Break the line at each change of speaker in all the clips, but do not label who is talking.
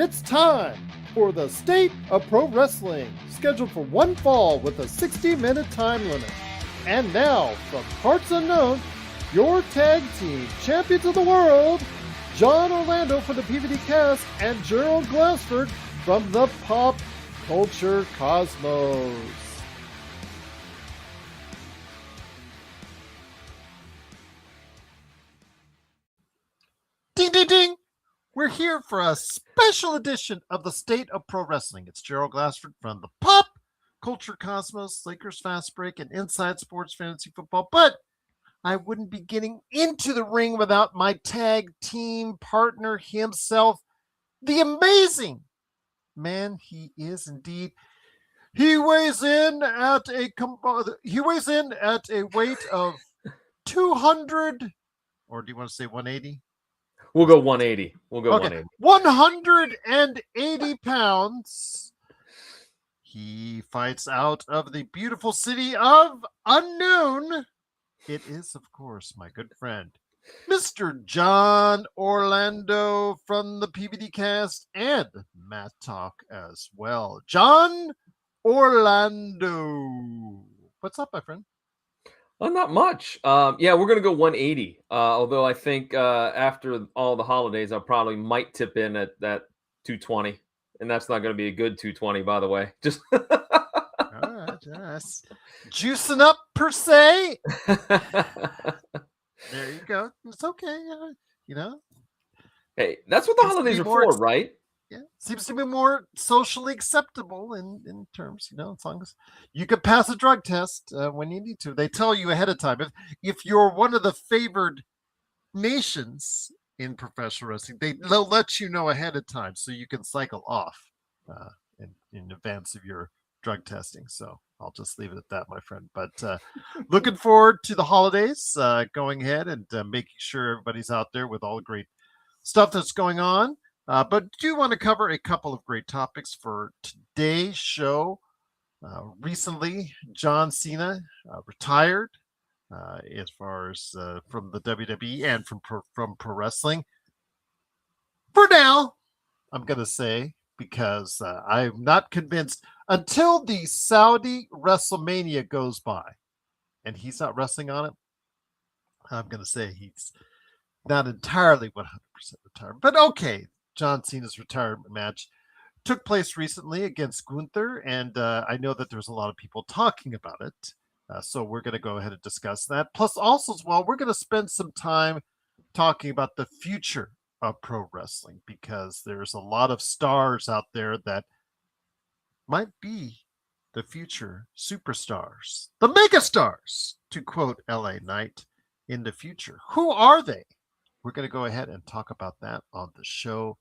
It's time for the State of Pro Wrestling, scheduled for one fall with a 60-minute time limit. And now, from parts unknown, your tag team champions of the world, John Orlando from the PVDCast and Gerald Glassford from the Pop Culture Cosmos. Ding, ding, ding! We're here for a special edition of the State of Pro Wrestling. It's Gerald Glassford from the Pop Culture Cosmos, Lakers Fast Break, and Inside Sports Fantasy Football. But I wouldn't be getting into the ring without my tag team partner himself, the amazing man he is indeed. He weighs in at a weight of 200, or do you want to say 180?
We'll go 180. We'll go 180.
180 pounds. He fights out of the beautiful city of Unknown. It is, of course, my good friend, Mr. John Orlando from the PVDcast and Matt Talk as well. John Orlando. What's up, my friend?
Not much. Yeah, we're going to go 180. Although I think after all the holidays, I probably might tip in at that 220. And that's not going to be a good 220, by the way. Just
all right, yes. Juicing up, per se. There you go. It's okay. You know.
Hey, that's what the holidays are for, right?
Yeah, seems to be more socially acceptable in terms, as long as you can pass a drug test when you need to. They tell you ahead of time. If you're one of the favored nations in professional wrestling, they'll let you know ahead of time so you can cycle off in advance of your drug testing. So I'll just leave it at that, my friend. But looking forward to the holidays, going ahead and making sure everybody's out there with all the great stuff that's going on. But do want to cover a couple of great topics for today's show. Recently, John Cena retired as far as from the WWE and from pro wrestling. For now, I'm going to say, because I'm not convinced until the Saudi WrestleMania goes by and he's not wrestling on it, I'm going to say he's not entirely 100% retired. But okay. John Cena's retirement match took place recently against Gunther, and I know that there's a lot of people talking about it, so we're going to go ahead and discuss that. Plus, also as well, we're going to spend some time talking about the future of pro wrestling, because there's a lot of stars out there that might be the future superstars, the megastars, to quote LA Knight, in the future. Who are they? We're going to go ahead and talk about that on the show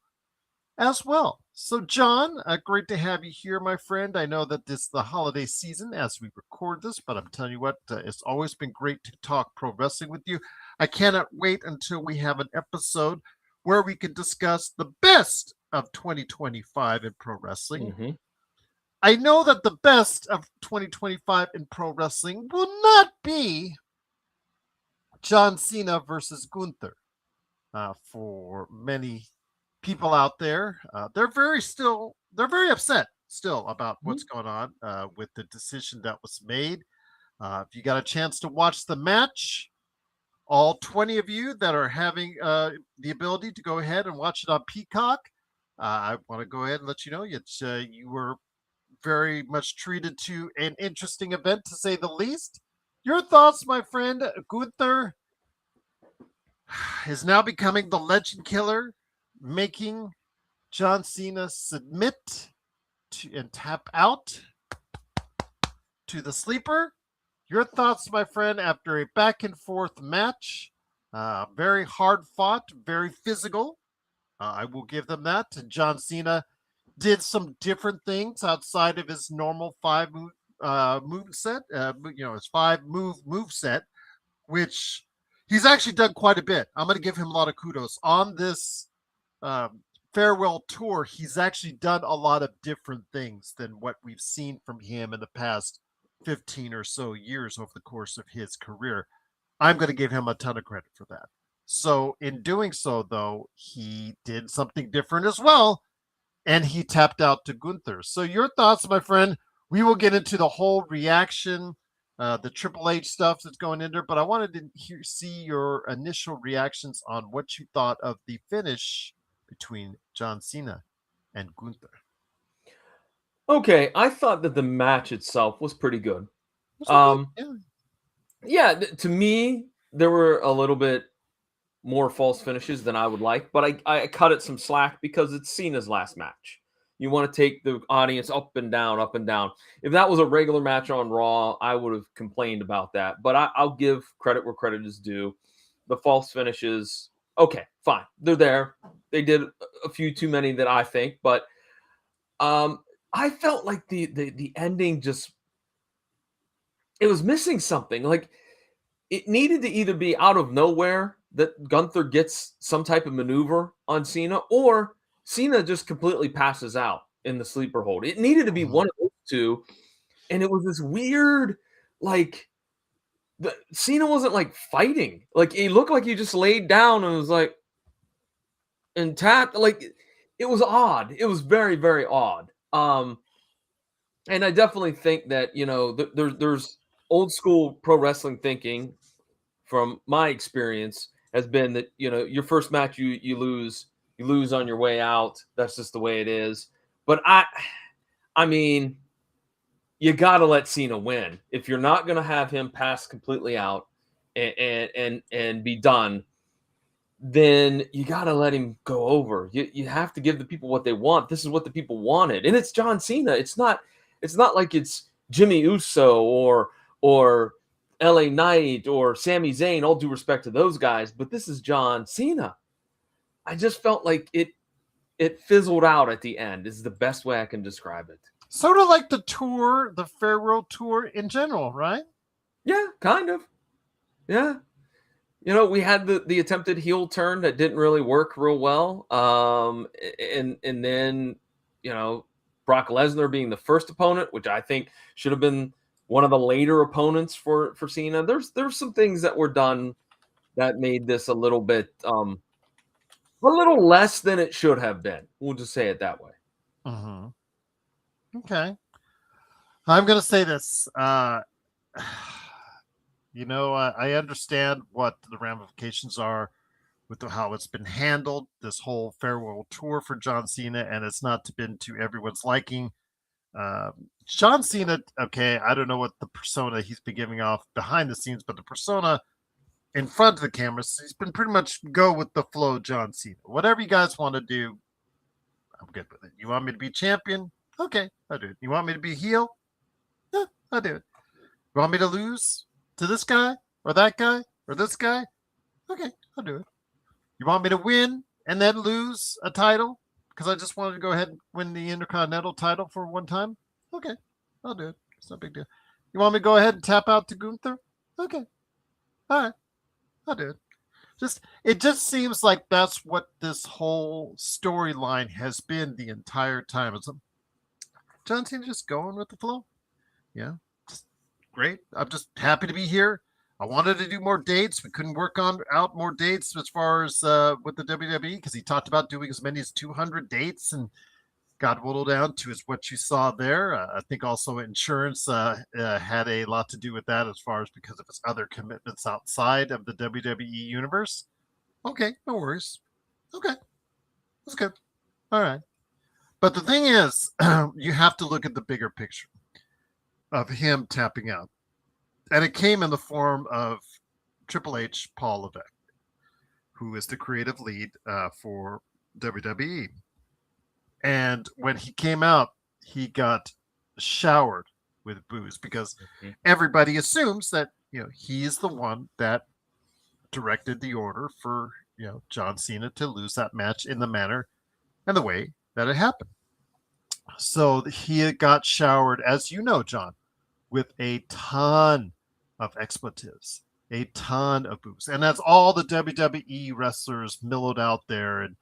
as well. So, John, great to have you here, my friend. I know that this is the holiday season as we record this, but I'm telling you what, it's always been great to talk pro wrestling with you. I cannot wait until we have an episode where we can discuss the best of 2025 in pro wrestling.
Mm-hmm.
I know that the best of 2025 in pro wrestling will not be John Cena versus Gunther. For many people out there, they're very upset still about what's going on with the decision that was made. If you got a chance to watch the match, all 20 of you that are having the ability to go ahead and watch it on Peacock, I want to go ahead and let you know you were very much treated to an interesting event, to say the least. Your thoughts, my friend? Gunther is now becoming the legend killer, making John Cena submit and tap out to the sleeper. Your thoughts, my friend, after a back and forth match, very hard fought, very physical. I will give them that. And John Cena did some different things outside of his normal move set, his 5-move set, which he's actually done quite a bit. I'm going to give him a lot of kudos on this farewell tour. He's actually done a lot of different things than what we've seen from him in the past 15 or so years over the course of his career. I'm going to give him a ton of credit for that. So in doing so, though, he did something different as well. and he tapped out to Gunther. So your thoughts, my friend? We will get into the whole reaction, the Triple H stuff that's going in there, but I wanted to see your initial reactions on what you thought of the finish between John Cena and Gunther.
Okay, I thought that the match itself was pretty good.
That's okay. Yeah.
Yeah, to me, there were a little bit more false finishes than I would like, but I cut it some slack because it's Cena's last match. You want to take the audience up and down, up and down. If that was a regular match on Raw, I would have complained about that. But I'll give credit where credit is due. The false finishes, okay, fine. They're there. They did a few too many that I think, but I felt like the ending just it was missing something. Like it needed to either be out of nowhere that Gunther gets some type of maneuver on Cena, or Cena just completely passes out in the sleeper hold. It needed to be
Mhm.
one of those two, and it was this weird, like Cena wasn't like fighting. Like he looked like he just laid down and was like and tapped. Like it was odd. It was very very odd. And I definitely think that there's old school pro wrestling thinking from my experience has been that your first match you lose on your way out. That's just the way it is. But I mean, you got to let Cena win if you're not going to have him pass completely out and be done. Then you got to let him go over. You have to give the people what they want. This is what the people wanted, and it's John Cena. It's not like it's Jimmy Uso or LA Knight or Sami Zayn, all due respect to those guys, but this is John Cena. I just felt like it fizzled out at the end is the best way I can describe it.
Sort of like the tour, the farewell tour in general, right?
Yeah, kind of. Yeah. We had the attempted heel turn that didn't really work real well. And then, Brock Lesnar being the first opponent, which I think should have been one of the later opponents for Cena. There's some things that were done that made this a little bit a little less than it should have been. We'll just say it that way.
Mm-hmm. Okay. I'm going to say this. I understand what the ramifications are with how it's been handled, this whole farewell tour for John Cena, and it's not been to everyone's liking. John Cena, okay, I don't know what the persona he's been giving off behind the scenes, but the persona in front of the cameras, he's been pretty much go with the flow, John Cena. Whatever you guys want to do, I'm good with it. You want me to be champion? Okay, I'll do it. You want me to be heel? Yeah, I'll do it. You want me to lose to this guy or that guy or this guy? Okay, I'll do it. You want me to win and then lose a title because I just wanted to go ahead and win the Intercontinental title for one time? Okay, I'll do it. It's no big deal. You want me to go ahead and tap out to Gunther? Okay, all right, I'll do it. It just seems like that's what this whole storyline has been the entire time. It's John Cena just going with the flow. Yeah, just great. I'm just happy to be here. I wanted to do more dates. We couldn't work on out more dates as far as with the WWE because he talked about doing as many as 200 dates and got whittled down to is what you saw there. I think also insurance had a lot to do with that as far as because of his other commitments outside of the WWE universe. Okay, no worries. Okay, that's good. All right. But the thing is, you have to look at the bigger picture of him tapping out. And it came in the form of Triple H, Paul Levesque, who is the creative lead for WWE. And when he came out, he got showered with booze because everybody assumes that he is the one that directed the order for John Cena to lose that match in the manner and the way that it happened. So he got showered, as you know, John, with a ton of expletives, a ton of booze. And that's all the WWE wrestlers millowed out there and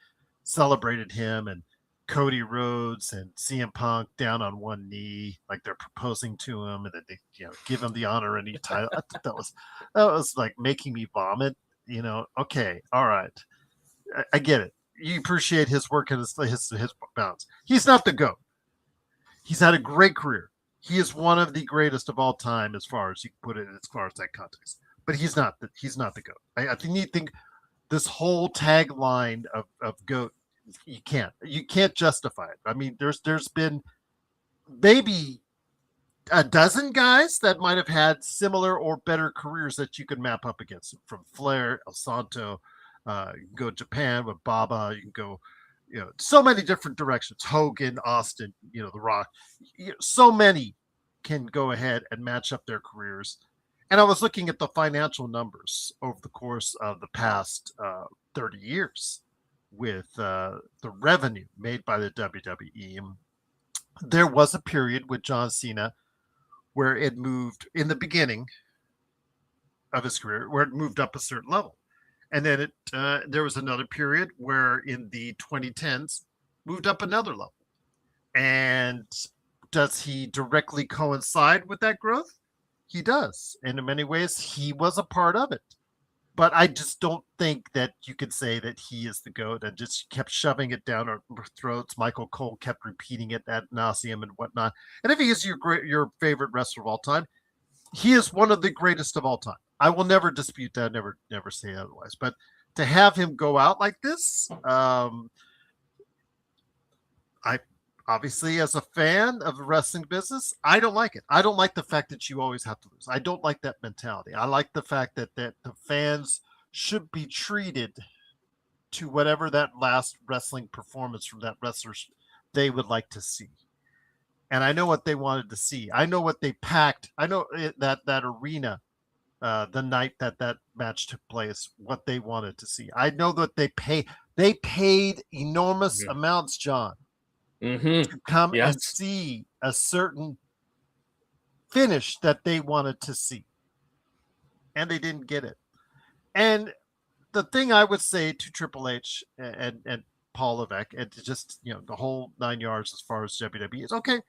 celebrated him, and Cody Rhodes and CM Punk down on one knee, like they're proposing to him, and then they give him the honorary title. I thought that was like making me vomit. Okay, all right, I get it. you appreciate his work and his balance. He's not the GOAT. He's had a great career. He is one of the greatest of all time, as far as you can put it, as far as that context. But he's not the GOAT. I think this whole tagline of GOAT, you can't justify it. I mean, there's been maybe a dozen guys that might have had similar or better careers that you could map up against him, from Flair, El Santo, you can go Japan with Baba, you can go, so many different directions. Hogan, Austin, The Rock, so many can go ahead and match up their careers. And I was looking at the financial numbers over the course of the past 30 years with the revenue made by the WWE. There was a period with John Cena where it moved in the beginning of his career, where it moved up a certain level. And then there was another period where in the 2010s moved up another level. And does he directly coincide with that growth? He does. And in many ways, he was a part of it. But I just don't think that you could say that he is the GOAT and just kept shoving it down our throats. Michael Cole kept repeating it ad nauseum and whatnot. And if he is your favorite wrestler of all time, he is one of the greatest of all time. I will never dispute that, never say otherwise. But to have him go out like this, I obviously, as a fan of the wrestling business, I don't like it. I don't like the fact that you always have to lose. I don't like that mentality. I like the fact that the fans should be treated to whatever that last wrestling performance from that wrestler they would like to see. And I know what they wanted to see. I know what they packed. I know that arena the night that match took place, what they wanted to see. I know that they paid enormous amounts, John, to come and see a certain finish that they wanted to see. And they didn't get it. And the thing I would say to Triple H and Paul Levesque, and to just, the whole 9 yards as far as WWE is, okay,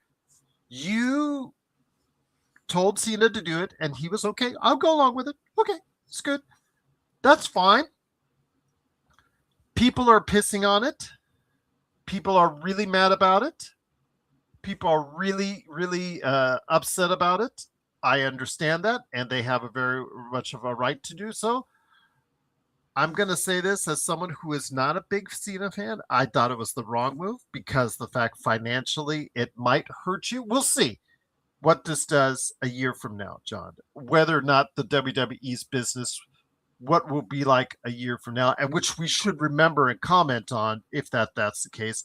you told Cena to do it and he was okay. I'll go along with it. Okay, it's good. That's fine. People are pissing on it. People are really mad about it. People are really, really upset about it. I understand that, and they have a very much of a right to do so. I'm going to say this as someone who is not a big Cena fan. I thought it was the wrong move because the fact financially it might hurt you. We'll see what this does a year from now, John. Whether or not the WWE's business, what will be like a year from now, and which we should remember and comment on if that's the case.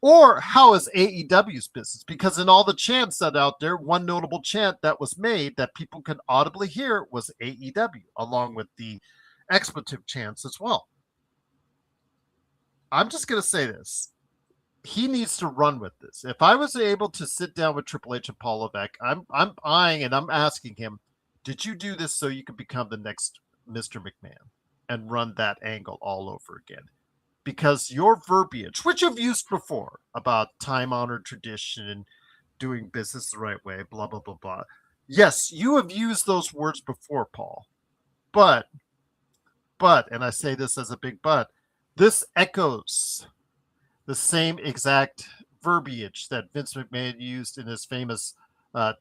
Or how is AEW's business? Because in all the chants that out there, one notable chant that was made that people could audibly hear was AEW, along with the expletive chants as well. I'm just going to say this. He needs to run with this. If I was able to sit down with Triple H and Paul Levesque, I'm eyeing and I'm asking him, did you do this so you could become the next Mr. McMahon and run that angle all over again? Because your verbiage, which you've used before about time-honored tradition and doing business the right way, blah, blah, blah, blah. Yes, you have used those words before, Paul. But, and I say this as a big but, this echoes the same exact verbiage that Vince McMahon used in his famous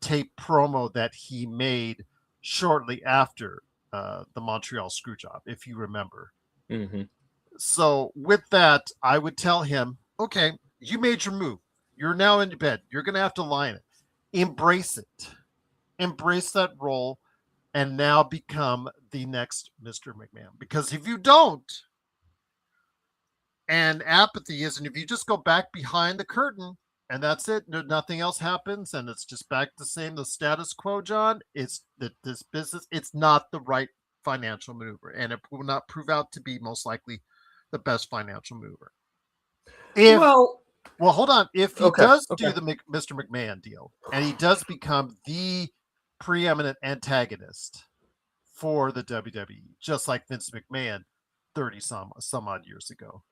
tape promo that he made shortly after the Montreal Screwjob, if you remember.
Mm-hmm.
So with that, I would tell him, okay, you made your move. You're now in your bed. You're going to have to lie in it. Embrace it. Embrace that role and now become the next Mr. McMahon. Because if you don't, and apathy is, and if you just go back behind the curtain and that's it, nothing else happens, and it's just back the same, the status quo, John, it's that this business, it's not the right financial maneuver, and it will not prove out to be most likely the best financial mover. Well, hold on. If he does do the Mr. McMahon deal and he does become the preeminent antagonist for the WWE, just like Vince McMahon 30 some odd years ago,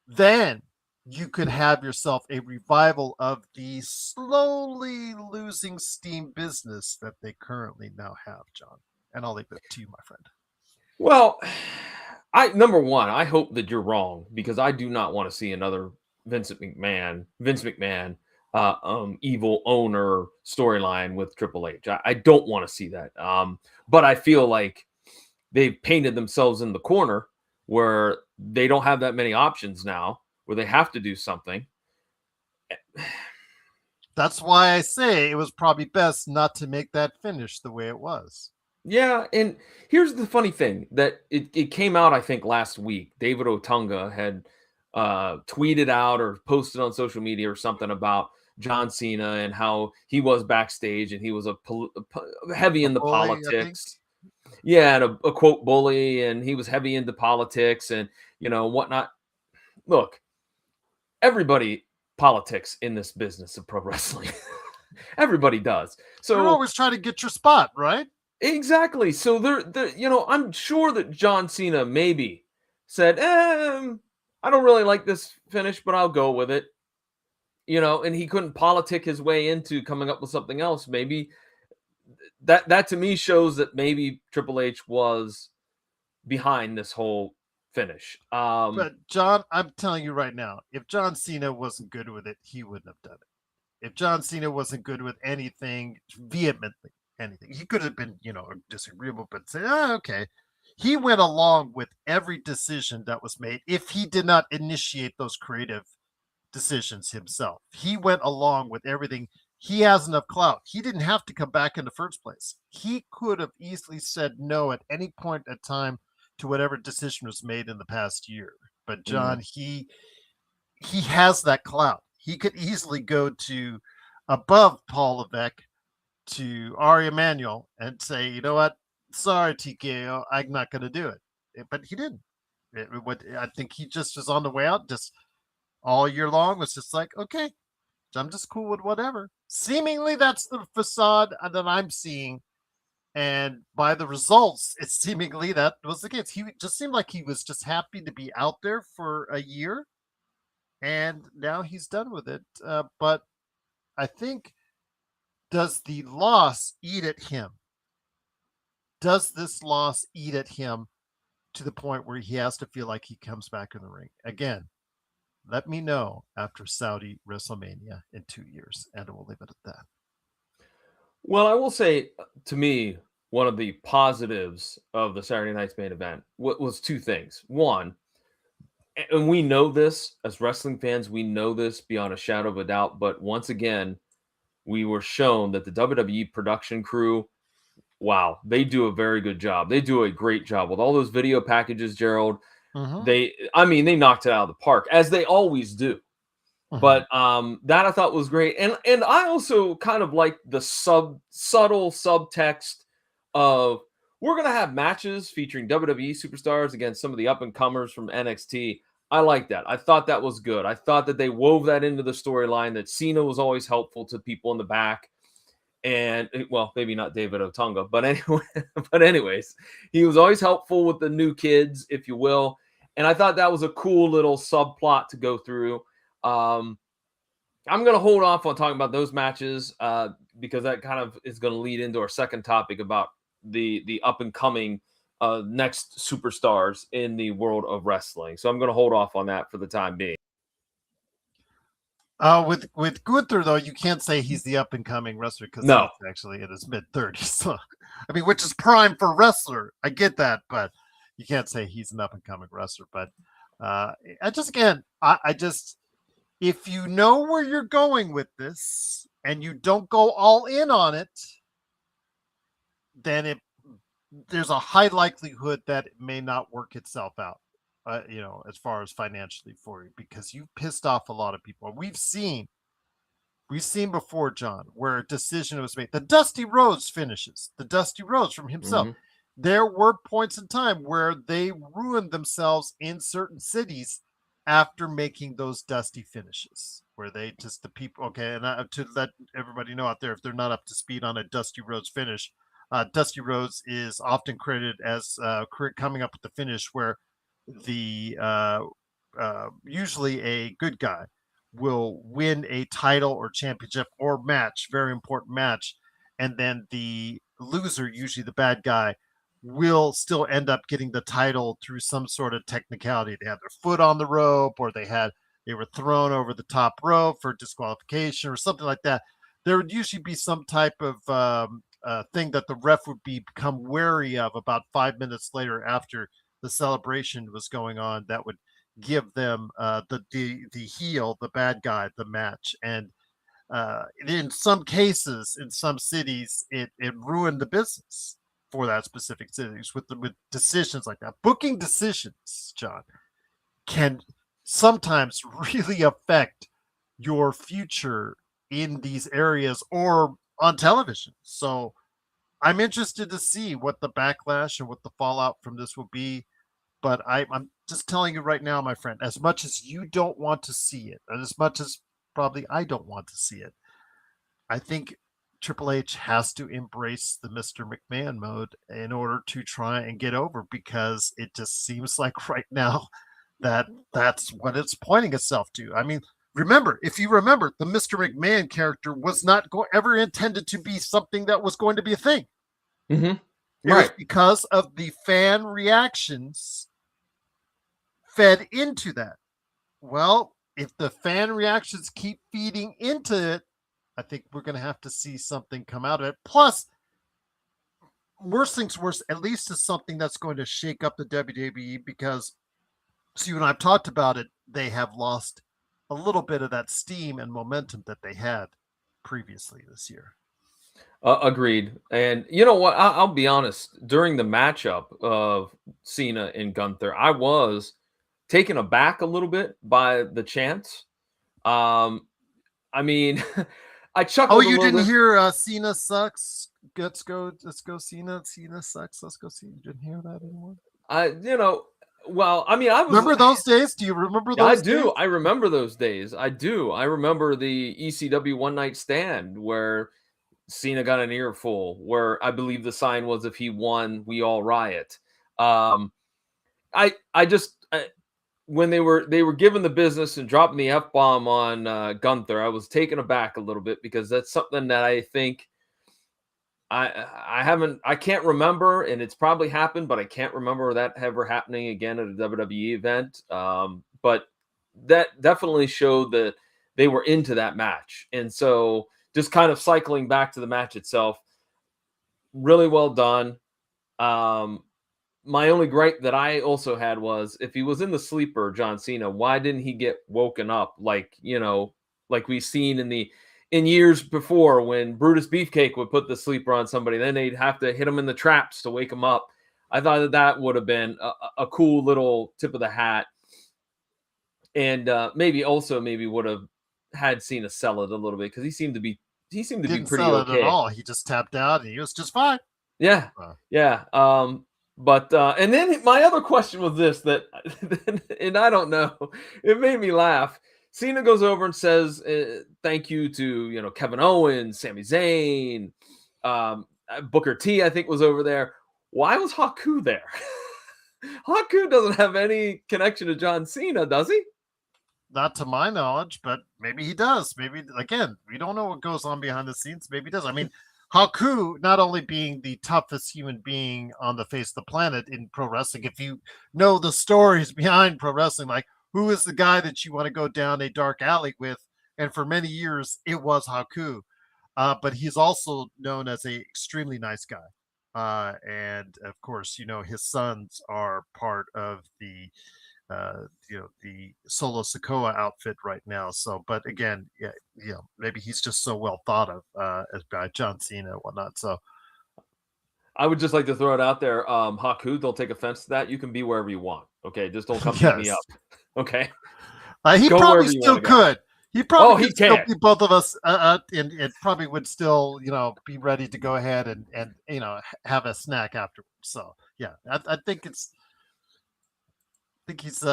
then you could have yourself a revival of the slowly losing steam business that they currently now have, John. And I'll leave it to you, my friend.
Well, Number one, I hope that you're wrong, because I do not want to see another Vince McMahon, evil owner storyline with Triple H. I don't want to see that. But I feel like they've painted themselves in the corner where they don't have that many options now, where they have to do something.
That's why I say it was probably best not to make that finish the way it was.
Yeah, and here's the funny thing, that it came out, I think, last week. David Otunga had tweeted out or posted on social media or something about John Cena and how he was backstage and he was heavy
A
into
bully, I think.
politics. Yeah, and a quote bully, and he was heavy into politics and whatnot. Look, everybody politics in this business of pro wrestling. Everybody does.
You're
So
always trying to get your spot, right?
exactly. So I'm sure that John Cena maybe said, I don't really like this finish, but I'll go with it. And he couldn't politic his way into coming up with something else. Maybe that to me shows that maybe Triple H was behind this whole finish.
But John, I'm telling you right now, if John Cena wasn't good with it, he wouldn't have done it. If John Cena wasn't good with anything vehemently, anything, he could have been, disagreeable, but say, okay. He went along with every decision that was made if he did not initiate those creative decisions himself. He went along with everything. He has enough clout. He didn't have to come back in the first place. He could have easily said no at any point in time to whatever decision was made in the past year. But John, he has that clout. He could easily go to above Paul Levesque to Ari Emanuel and say, you know what? Sorry, TKO, I'm not going to do it. But he didn't. I think he just was on the way out, just all year long was just like, okay, I'm just cool with whatever. Seemingly, that's the facade that I'm seeing. And by the results, it's seemingly that was the case. He just seemed like he was just happy to be out there for a year. And now he's done with it. But I think, does the loss eat at him? Does this loss eat at him to the point where he has to feel like he comes back in the ring? Again, let me know after Saudi WrestleMania in 2 years, and we'll leave it at that.
Well, I will say, to me, one of the positives of the Saturday night's main event was two things. One, and we know this as wrestling fans, we know this beyond a shadow of a doubt, but once again, we were shown that the WWE production crew, wow, they do a very good job. They do a great job with all those video packages, Gerald.
Mm-hmm.
They knocked it out of the park, as they always do.
Mm-hmm.
But that I thought was great. And I also kind of like the subtle subtext of, we're going to have matches featuring WWE superstars against some of the up-and-comers from NXT. I like that. I thought that was good. I thought that they wove that into the storyline, that Cena was always helpful to people in the back. And, well, maybe not David Otunga, but anyways, he was always helpful with the new kids, if you will. And I thought that was a cool little subplot to go through. I'm going to hold off on talking about those matches because that kind of is going to lead into our second topic about the up and coming next superstars in the world of wrestling. So I'm going to hold off on that for the time being.
With Gunther, though, you can't say he's the up and coming wrestler because he's actually in his mid-30s. So, I mean, which is prime for wrestler. I get that, but you can't say he's an up and coming wrestler. But I just, if you know where you're going with this and you don't go all in on it, then there's a high likelihood that it may not work itself out. As far as financially for you, because you pissed off a lot of people. We've seen before, John, where a decision was made. The Dusty Rhodes finishes, the Dusty Rhodes from himself. Mm-hmm. There were points in time where they ruined themselves in certain cities after making those Dusty finishes, where they just, the people, okay, and to let everybody know out there, if they're not up to speed on a Dusty Rhodes finish, Dusty Rhodes is often credited as coming up with the finish where the usually a good guy will win a title or championship or match, very important match, and then the loser, usually the bad guy, will still end up getting the title through some sort of technicality. They had their foot on the rope, or they were thrown over the top rope for disqualification or something like that. There would usually be some type of thing that the ref would become wary of about 5 minutes later after the celebration was going on that would give them the heel, the bad guy, the match. And in some cases, in some cities, it ruined the business for that specific cities with decisions like that. Booking decisions, John, can sometimes really affect your future in these areas or on television. So I'm interested to see what the backlash and what the fallout from this will be. But I'm just telling you right now, my friend, as much as you don't want to see it, and as much as probably I don't want to see it, I think Triple H has to embrace the Mr. McMahon mode in order to try and get over, because it just seems like right now that's what it's pointing itself to. I mean, if you remember, the Mr. McMahon character was not ever intended to be something that was going to be a thing.
Mm-hmm.
It was because of the fan reactions fed into that. Well, if the fan reactions keep feeding into it, I think we're going to have to see something come out of it. Plus, worst things worse, at least it's something that's going to shake up the WWE, because, so you and I have talked about it, they have lost a little bit of that steam and momentum that they had previously this year.
Agreed. And you know what? I'll be honest. During the matchup of Cena and Gunther, I was taken aback a little bit by the chants. I mean, I chuckled.
Oh, you didn't
bit.
hear Cena sucks. Let's go Cena. Cena sucks. Let's go Cena. You didn't hear that anymore?
Well, I mean, I was.
Remember those days? Do you remember those?
I do.
Days?
I remember those days. I do. I remember the ECW One Night Stand where Cena got an earful, where I believe the sign was, "If he won, we all riot." When they were given the business and dropping the F-bomb on Gunther, I was taken aback a little bit, because that's something that I think I can't remember, and it's probably happened, but I can't remember that ever happening again at a WWE event. But that definitely showed that they were into that match. And so just kind of cycling back to the match itself, really well done. My only gripe that I also had was, if he was in the sleeper, John Cena, why didn't he get woken up like we've seen in years before, when Brutus Beefcake would put the sleeper on somebody, then they'd have to hit him in the traps to wake him up. I thought that would have been a cool little tip of the hat. And maybe would have had Cena sell it a little bit, because he seemed to be pretty okay.
At all. He just tapped out and he was just fine.
Yeah. Yeah. But and then my other question was this, and I don't know, it made me laugh. Cena goes over and says thank you to Kevin Owens, Sami Zayn, Booker T, I think, was over there. Why was Haku there? Haku doesn't have any connection to John Cena, does he?
Not to my knowledge, but maybe he does. Maybe, again, we don't know what goes on behind the scenes. Maybe he does. I mean, Haku, not only being the toughest human being on the face of the planet in pro wrestling, if you know the stories behind pro wrestling, like, who is the guy that you want to go down a dark alley with? And for many years, it was Haku. But he's also known as a extremely nice guy. And of course, his sons are part of the Solo Sikoa outfit right now. So, but again, maybe he's just so well thought of as by John Cena and whatnot. So
I would just like to throw it out there. Haku, don't take offense to that. You can be wherever you want. Okay. Just don't come beat me up. Okay.
He probably still could. He probably could still be both of us, and probably would still, be ready to go ahead and have a snack afterwards. So yeah, I think his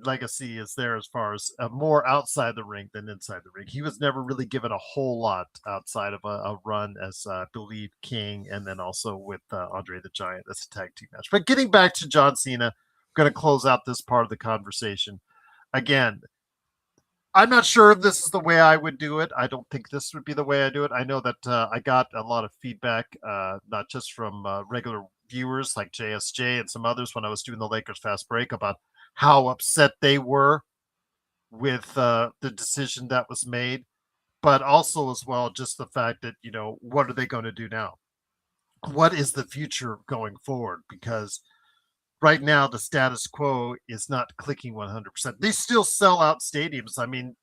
legacy is there as far as more outside the ring than inside the ring. He was never really given a whole lot outside of a run as I believe King, and then also with Andre the Giant as a tag team match. But getting back to John Cena, I'm going to close out this part of the conversation. Again, I'm not sure if this is the way I would do it. I don't think this would be the way I do it. I know that I got a lot of feedback, not just from regular viewers like JSJ and some others when I was doing the Lakers Fast Break about how upset they were with the decision that was made, but also as well just the fact that, what are they going to do now? What is the future going forward? Because right now the status quo is not clicking 100%. They still sell out stadiums. I mean,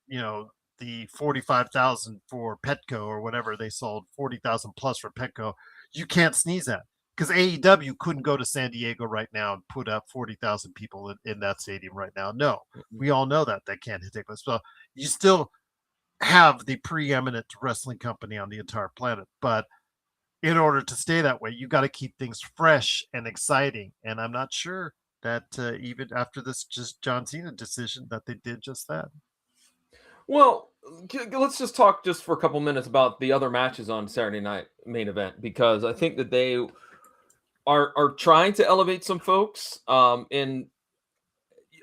the 45,000 for Petco or whatever they sold, 40,000 plus for Petco, you can't sneeze at, because AEW couldn't go to San Diego right now and put up 40,000 people in that stadium right now. No, we all know that can't take place. So you still have the preeminent wrestling company on the entire planet, but in order to stay that way, you got to keep things fresh and exciting. And I'm not sure that even after this just John Cena decision that they did just that.
Well, let's just talk just for a couple minutes about the other matches on Saturday night main event, because I think that they are trying to elevate some folks. And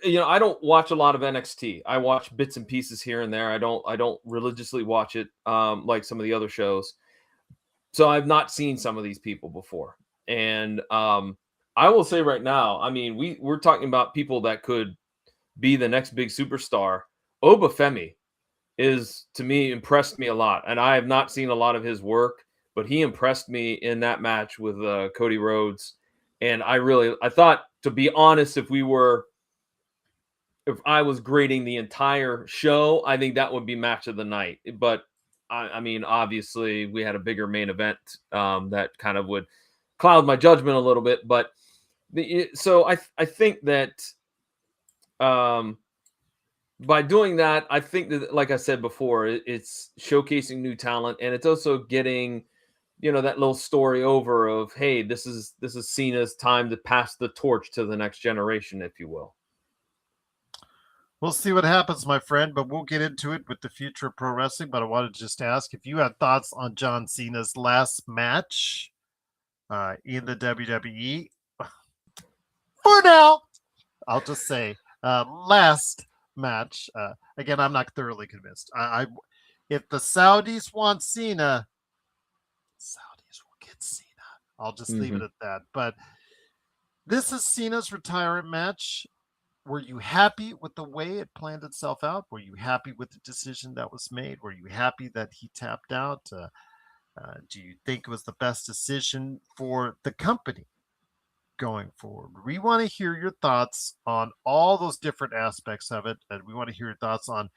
I don't watch a lot of NXT. I watch bits and pieces here and there. I don't religiously watch it like some of the other shows. So I've not seen some of these people before. And I will say right now, I mean, we're talking about people that could be the next big superstar. Obafemi is, to me, impressed me a lot. And I have not seen a lot of his work, but he impressed me in that match with Cody Rhodes. And I thought, to be honest, if I was grading the entire show, I think that would be match of the night. But I mean, obviously, we had a bigger main event that kind of would cloud my judgment a little bit. But so I think that by doing that, I think that, like I said before, it's showcasing new talent, and it's also getting, that little story over of, hey, this is Cena's time to pass the torch to the next generation, if you will.
We'll see what happens, my friend, but we'll get into it with the future of pro wrestling. But I wanted to just ask if you had thoughts on John Cena's last match in the WWE. For now, I'll just say last match. Again, I'm not thoroughly convinced. If the Saudis want Cena, Saudis will get Cena. I'll just leave it at that. But this is Cena's retirement match. Were you happy with the way it planned itself out? Were you happy with the decision that was made? Were you happy that he tapped out? Do you think it was the best decision for the company going forward? We want to hear your thoughts on all those different aspects of it. And we want to hear your thoughts on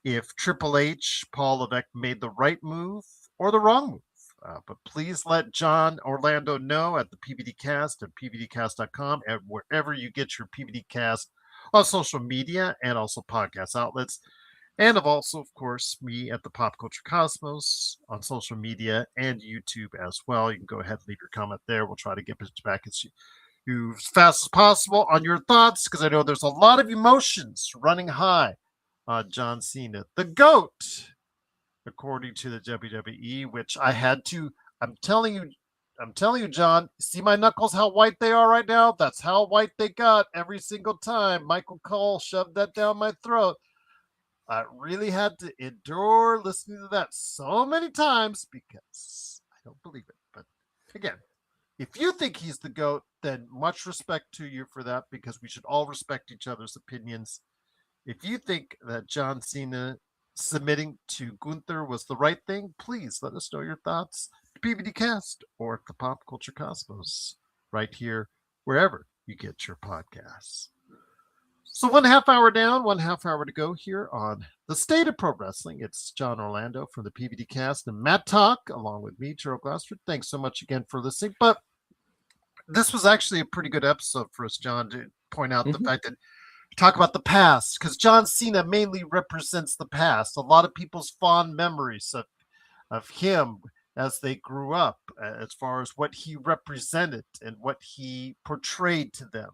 if Triple H, Paul Levesque made the right move or the wrong move. But please let John Orlando know at the PVDcast at PVDcast.com and wherever you get your PVDcast on social media and also podcast outlets. And also, of course, me at the Pop Culture Cosmos on social media and YouTube as well. You can go ahead and leave your comment there. We'll try to get back at you as fast as possible on your thoughts, because I know there's a lot of emotions running high on John Cena, the GOAT, according to the WWE, which I had to, I'm telling you, John, see my knuckles, how white they are right now? That's how white they got every single time Michael Cole shoved that down my throat. I really had to endure listening to that so many times because I don't believe it. But again, if you think he's the GOAT, then much respect to you for that, because we should all respect each other's opinions. If you think that John Cena submitting to Gunther was the right thing, please let us know your thoughts. PVDcast or at the Pop Culture Cosmos, right here, wherever you get your podcasts. So 1/2 hour down, 1/2 hour to go here on the State of Pro Wrestling. It's John Orlando from the PVDcast and Matt Talk, along with me, Gerald Glassford. Thanks so much again for listening. But this was actually a pretty good episode for us, John, to point out the fact that we talk about the past, because John Cena mainly represents the past. A lot of people's fond memories of him as they grew up, as far as what he represented and what he portrayed to them.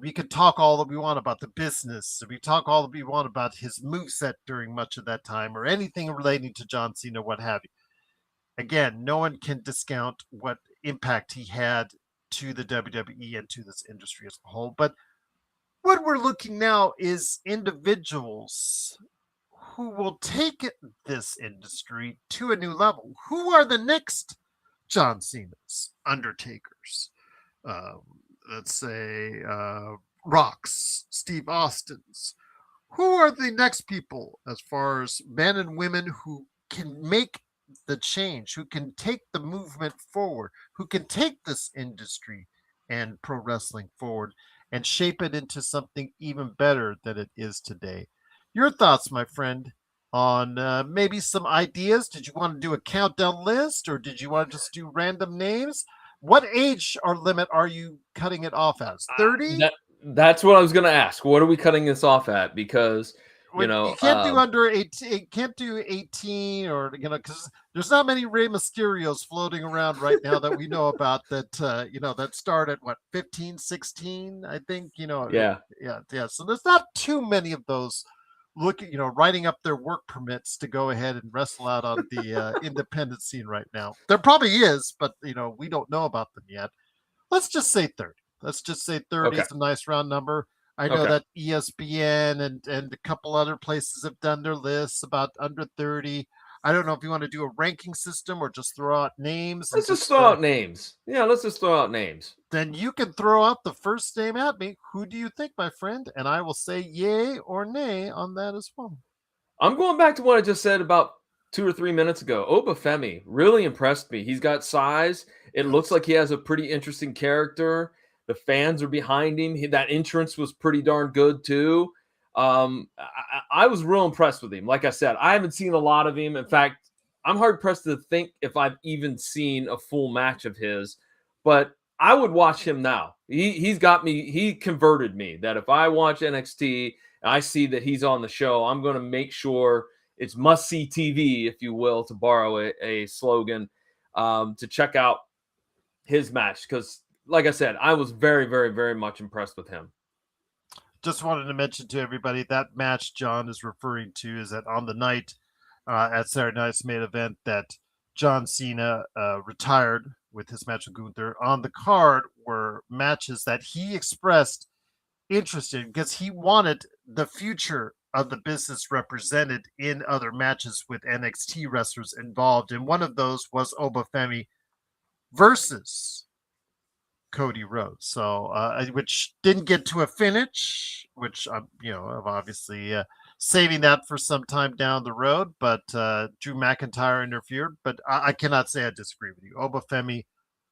We could talk all that we want about the business. We talk all that we want about his moveset during much of that time, or anything relating to John Cena, what have you. Again, no one can discount what impact he had to the WWE and to this industry as a whole. But what we're looking now is individuals who will take this industry to a new level. Who are the next John Cena's, Undertakers, Gunther's, um, let's say Rock's, Steve Austin's. Who are the next people as far as men and women who can make the change, who can take the movement forward, who can take this industry and pro wrestling forward and shape it into something even better than it is today? Your thoughts, my friend, on maybe some ideas? Did you want to do a countdown list or did you want to just do random names? What age or limit are you cutting it off as? 30?
That's what I was going to ask. What are we cutting this off at? Because
You can't do under 18. Can't do 18, or because there's not many Rey Mysterios floating around right now that we know about. That that start at what 15, 16. I think
yeah.
yeah. So there's not too many of those looking writing up their work permits to go ahead and wrestle out on the independent scene right now. There probably is, but we don't know about them yet. Let's just say 30. Let's just say 30 is a nice round number. I know that ESPN and a couple other places have done their lists about under 30. I don't know if you want to do a ranking system or just throw out names.
Let's just throw out names. Yeah, let's just throw out names.
Then you can throw out the first name at me. Who do you think, my friend? And I will say yay or nay on that as well.
I'm going back to what I just said about 2 or 3 minutes ago. Obafemi really impressed me. He's got size. It looks like he has a pretty interesting character. The fans are behind him. That entrance was pretty darn good too. I was real impressed with him. Like I said, I haven't seen a lot of him. In fact, I'm hard pressed to think if I've even seen a full match of his. But I would watch him now. He's got me. He converted me. That if I watch NXT and I see that he's on the show, I'm going to make sure it's must see TV, if you will, to borrow a slogan, to check out his match because. Like I said, I was very, very, very much impressed with him.
Just wanted to mention to everybody that match John is referring to is that on the night at Saturday Night's main event that John Cena retired with his match with Gunther. On the card were matches that he expressed interest in because he wanted the future of the business represented in other matches with NXT wrestlers involved. And one of those was Obafemi versus Cody Rhodes, so which didn't get to a finish, which I'm obviously saving that for some time down the road. But Drew McIntyre interfered. But I cannot say I disagree with you. Obafemi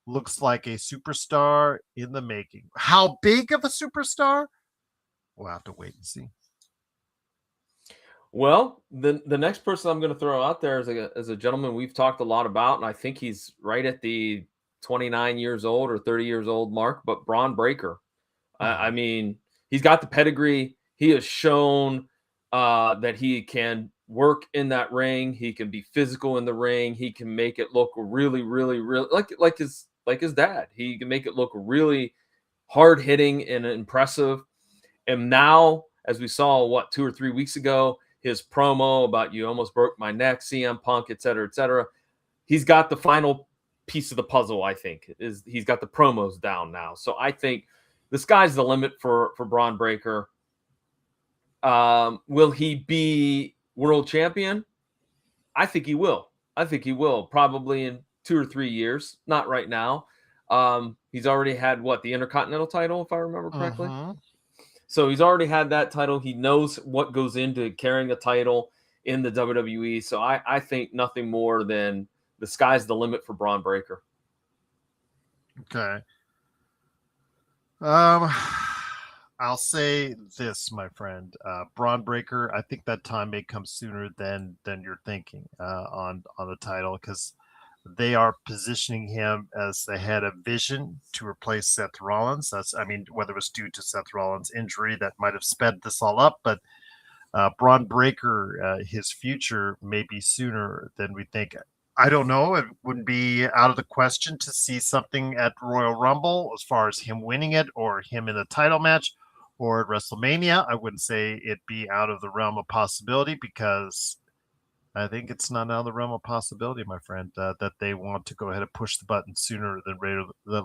looks like a superstar in the making. How big of a superstar? We'll have to wait and see.
Well, the next person I'm going to throw out there is a gentleman we've talked a lot about, and I think he's right at the 29 years old or 30 years old mark, but Braun Breaker. I mean, he's got the pedigree. He has shown that he can work in that ring. He can be physical in the ring. He can make it look really, really, really like his dad. He can make it look really hard hitting and impressive. And now, as we saw, 2 or 3 weeks ago, his promo about you almost broke my neck, CM Punk, et cetera, he's got the final piece of the puzzle. I think is he's got the promos down now. So I think the sky's the limit for Braun Breaker. Will he be world champion? I think he will. Probably in 2 or 3 years. Not right now. He's already had the Intercontinental title, if I remember correctly. So he's already had that title. He knows what goes into carrying a title in the WWE. So I think nothing more than the sky's the limit for Braun Breaker.
Okay. I'll say this, my friend. Braun Breaker, I think that time may come sooner than you're thinking on the title because they are positioning him as they had a vision to replace Seth Rollins. Whether it was due to Seth Rollins' injury that might have sped this all up, but Braun Breaker, his future may be sooner than we think. I don't know. It wouldn't be out of the question to see something at Royal Rumble as far as him winning it or him in a title match or at WrestleMania. I wouldn't say it'd be out of the realm of possibility because I think it's not out of the realm of possibility, my friend, that they want to go ahead and push the button sooner than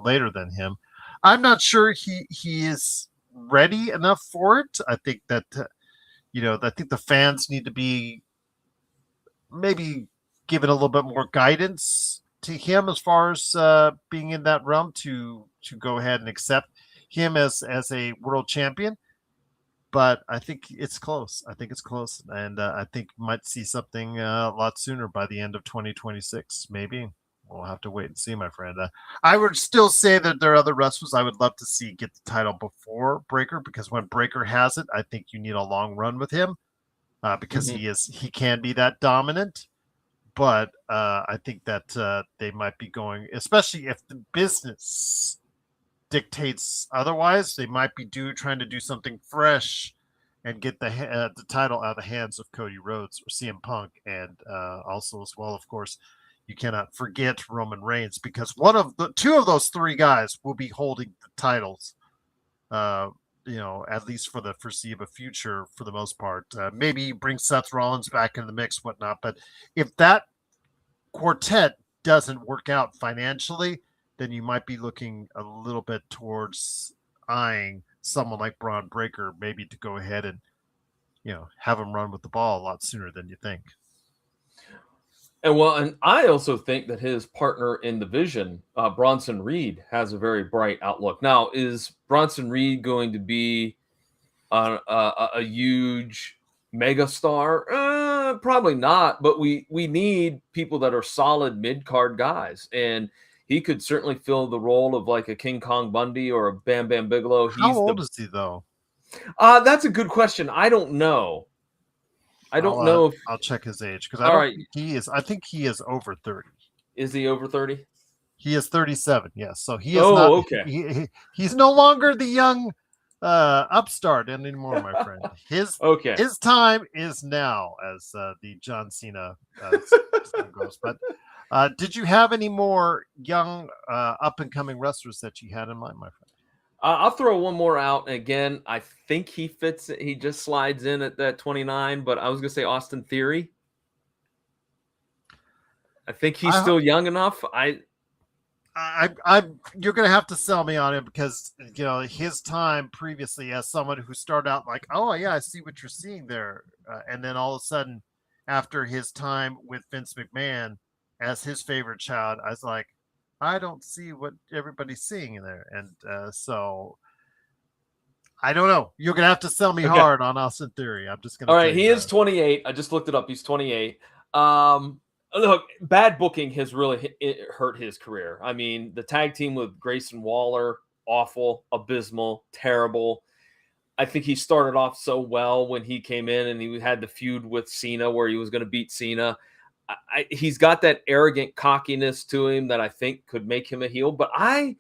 later than him. I'm not sure he is ready enough for it. I think that, I think the fans need to be maybe given a little bit more guidance to him as far as being in that realm to go ahead and accept him as a world champion. But I think it's close. I think it's close, and I think you might see something a lot sooner by the end of 2026. Maybe we'll have to wait and see, my friend. I would still say that there are other wrestlers I would love to see get the title before Breaker, because when Breaker has it, I think you need a long run with him because he can be that dominant. But I think that they might be going, especially if the business dictates otherwise, they might be trying to do something fresh and get the title out of the hands of Cody Rhodes or CM Punk, and also as well, of course, you cannot forget Roman Reigns, because two of those three guys will be holding the titles. At least for the foreseeable future, for the most part. Maybe bring Seth Rollins back in the mix, whatnot. But if that quartet doesn't work out financially, then you might be looking a little bit towards eyeing someone like Braun Breaker, maybe to go ahead and, have him run with the ball a lot sooner than you think.
And I also think that his partner in the vision, Bronson Reed, has a very bright outlook. Now, is Bronson Reed going to be a huge megastar? Probably not, but we need people that are solid mid-card guys, and he could certainly fill the role of like a King Kong Bundy or a Bam Bam Bigelow.
How old is he, though?
That's a good question. I don't know. If
I'll check his age, because I think he is over 30.
Is he over 30?
He is 37. Yes, so he is not.
Okay.
He's no longer the young upstart anymore, my friend. His time is now, as the John Cena goes. But did you have any more young up and coming wrestlers that you had in mind, my friend?
I'll throw one more out. Again, I think he fits. He just slides in at that 29. But I was gonna say Austin Theory. I think he's still young enough.
You're gonna have to sell me on him, because his time previously as someone who started out like, oh yeah, I see what you're seeing there, and then all of a sudden, after his time with Vince McMahon as his favorite child, I was like, I don't see what everybody's seeing in there, and so I don't know. You're gonna have to sell me hard on Austin Theory. I'm just gonna.
All right, he is 28. I just looked it up. He's 28. Look, bad booking has really hurt his career. I mean, the tag team with Grayson Waller, awful, abysmal, terrible. I think he started off so well when he came in, and he had the feud with Cena where he was going to beat Cena. He's got that arrogant cockiness to him that I think could make him a heel. But I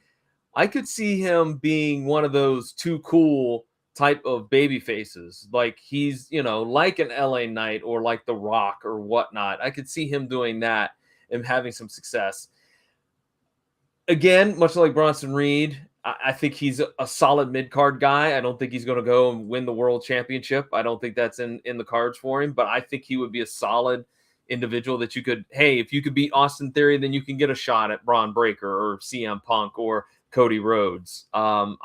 could see him being one of those too cool type of baby faces, like he's like an LA Knight or like The Rock or whatnot. I could see him doing that and having some success. Again, much like Bronson Reed, I think he's a solid mid-card guy. I don't think he's going to go and win the world championship. I don't think that's in the cards for him, but I think he would be a solid individual that you could, hey, if you could beat Austin Theory, then you can get a shot at Braun Breaker or CM Punk or Cody Rhodes. I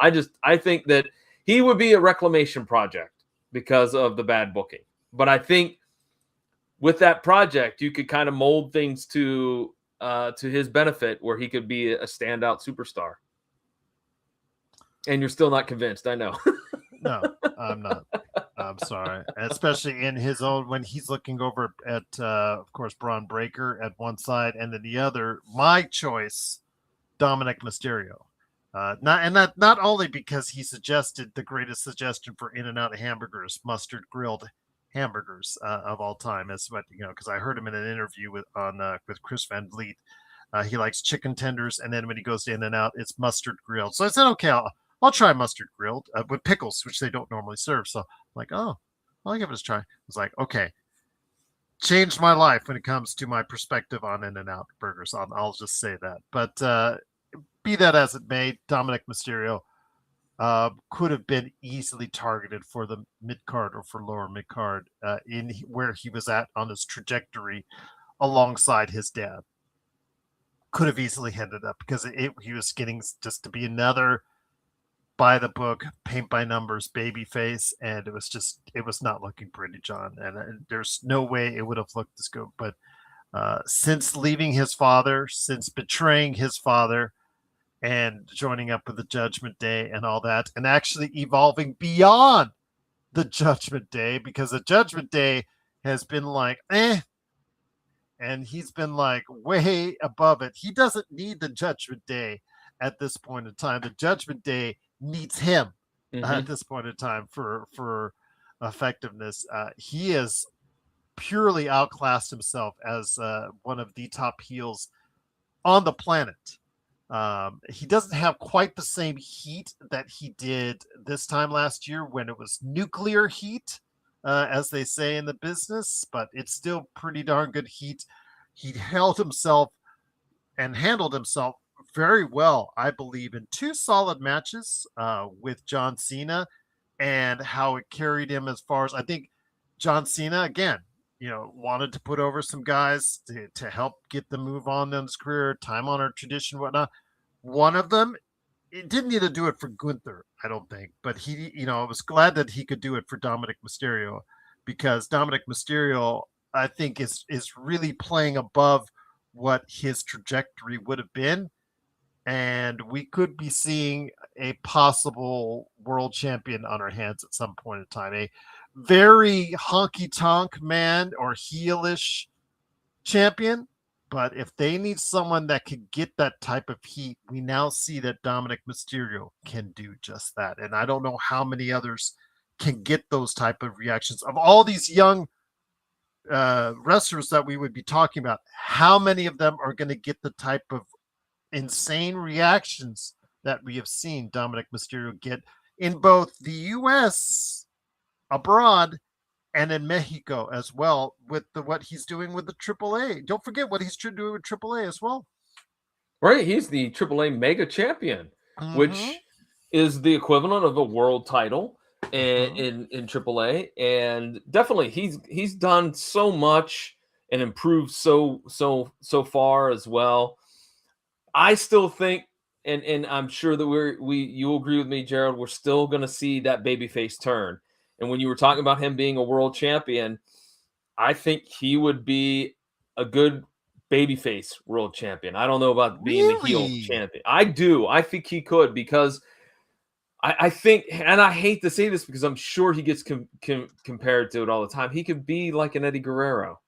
think that he would be a reclamation project because of the bad booking. But I think with that project, you could kind of mold things to his benefit, where he could be a standout superstar. And you're still not convinced, I know.
No, I'm not. I'm sorry. Especially in his own, when he's looking over at, of course, Braun Breaker at one side, and then the other, my choice, Dominic Mysterio. Not only because he suggested the greatest suggestion for In-N-Out hamburgers, mustard grilled hamburgers of all time, as what because I heard him in an interview with Chris Van Vliet. He likes chicken tenders, and then when he goes to In-N-Out, it's mustard grilled. So I said, okay, I'll try mustard grilled with pickles, which they don't normally serve. So I'm like, oh, I'll give it a try. I was like, okay, changed my life when it comes to my perspective on In-N-Out burgers. I'll just say that. But be that as it may, Dominic Mysterio could have been easily targeted for the mid-card or for lower mid-card in where he was at on his trajectory alongside his dad. Could have easily ended up, because he was getting just to be another by the book, paint by numbers baby face, and it was not looking pretty, John. And there's no way it would have looked this good. But since leaving his father, since betraying his father, and joining up with the Judgment Day and all that, and actually evolving beyond the Judgment Day, because the Judgment Day has been like, and he's been like way above it. He doesn't need the Judgment Day at this point in time. The Judgment Day needs him at this point in time for effectiveness. He has purely outclassed himself as one of the top heels on the planet. He doesn't have quite the same heat that he did this time last year when it was nuclear heat, as they say in the business, but it's still pretty darn good heat. He held himself and handled himself very well, I believe, in two solid matches with John Cena, and how it carried him as far as, I think John Cena, again, wanted to put over some guys to help get the move on in his career, time honored tradition, whatnot. One of them, it didn't need to do it for Gunther, I don't think, but he, I was glad that he could do it for Dominic Mysterio, because Dominic Mysterio, I think, is really playing above what his trajectory would have been, and we could be seeing a possible world champion on our hands at some point in time. A very honky tonk man or heelish champion. But if they need someone that could get that type of heat, we now see that Dominic Mysterio can do just that. And I don't know how many others can get those type of reactions. Of all these young wrestlers that we would be talking about, how many of them are going to get the type of insane reactions that we have seen Dominic Mysterio get in both the U.S., abroad, and in Mexico as well, with what he's doing with the AAA. Don't forget what he's doing with AAA as well.
Right, he's the AAA Mega Champion, which is the equivalent of a world title in AAA, and definitely he's done so much and improved so far as well. I still think, and I'm sure that you'll agree with me, Gerald, we're still going to see that babyface turn. And when you were talking about him being a world champion, I think he would be a good babyface world champion. I don't know about being the heel champion. I do. I think he could, because I think, and I hate to say this because I'm sure he gets compared to it all the time, he could be like an Eddie Guerrero.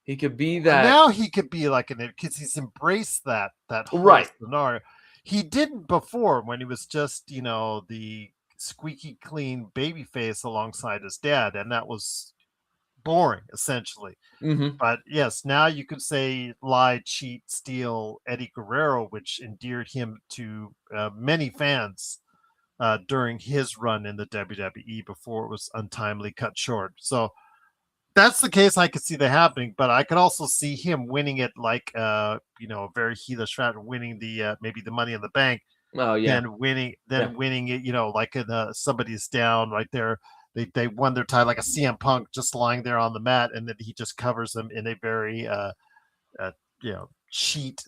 He could be that.
Now he could be like an, because he's embraced that whole scenario. He didn't before, when he was just, the squeaky clean baby face alongside his dad, and that was boring essentially. But yes, now you could say lie, cheat, steal Eddie Guerrero, which endeared him to many fans during his run in the WWE before it was untimely cut short. So that's the case. I could see that happening, but I could also see him winning it like a very heelish rat, winning the maybe the Money in the Bank.
Oh yeah.
Then winning it, like in somebody's down right there. They won their title, like a CM Punk just lying there on the mat, and then he just covers them in a very cheat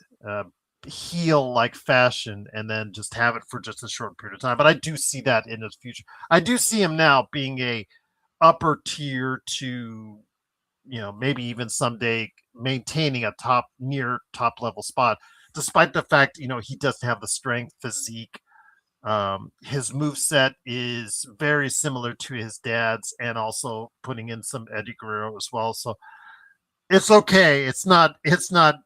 heel like fashion, and then just have it for just a short period of time. But I do see that in his future. I do see him now being a upper tier to, maybe even someday maintaining a near top level spot, despite the fact, he doesn't have the strength, physique. His moveset is very similar to his dad's, and also putting in some Eddie Guerrero as well. So it's okay. It's not, he's not